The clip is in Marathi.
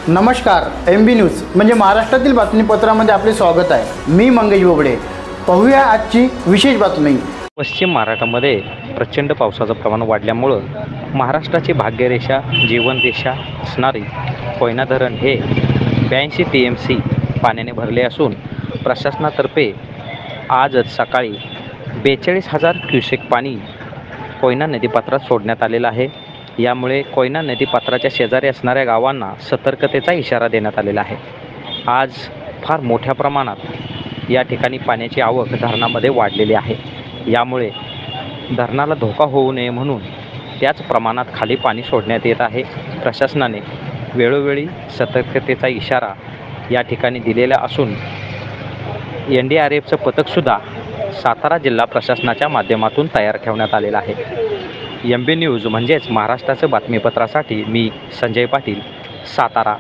नमस्कार, MB न्यूज म्हणजे महाराष्ट्रातील बातमीपत्रामध्ये आपले स्वागत आहे। मी मंगेश बोबडे। पाहूया आजची विशेष बातमी। पश्चिम महाराष्ट्रामध्ये प्रचंड पावसाचं प्रमाण वाढल्यामुळं महाराष्ट्राची भाग्यरेषा जीवनरेषा असणारी कोयना धरण हे 82 TMC पाण्याने भरले असून प्रशासनातर्फे आजच सकाळी 42,000 क्युसेक पाणी कोयना नदीपात्रात सोडण्यात आलेलं आहे। यामुळे कोयना नदीपात्राच्या शेजारी असणाऱ्या गावांना सतर्कतेचा इशारा देण्यात आलेला आहे। आज फार मोठ्या प्रमाणात या ठिकाणी पाण्याची आवक धरणामध्ये वाढलेली आहे। यामुळे धरणाला धोका होऊ नये म्हणून त्याच प्रमाणात खाली पाणी सोडण्यात येत आहे। प्रशासनाने वेळोवेळी सतर्कतेचा इशारा या ठिकाणी दिलेला असून NDRFचं पथकसुद्धा सातारा जिल्हा प्रशासनाच्या माध्यमातून तयार ठेवण्यात आलेलं आहे। MB न्यूज म्हणजेच महाराष्ट्राचं बातमीपत्रासाठी मी संजय पाटील, सातारा।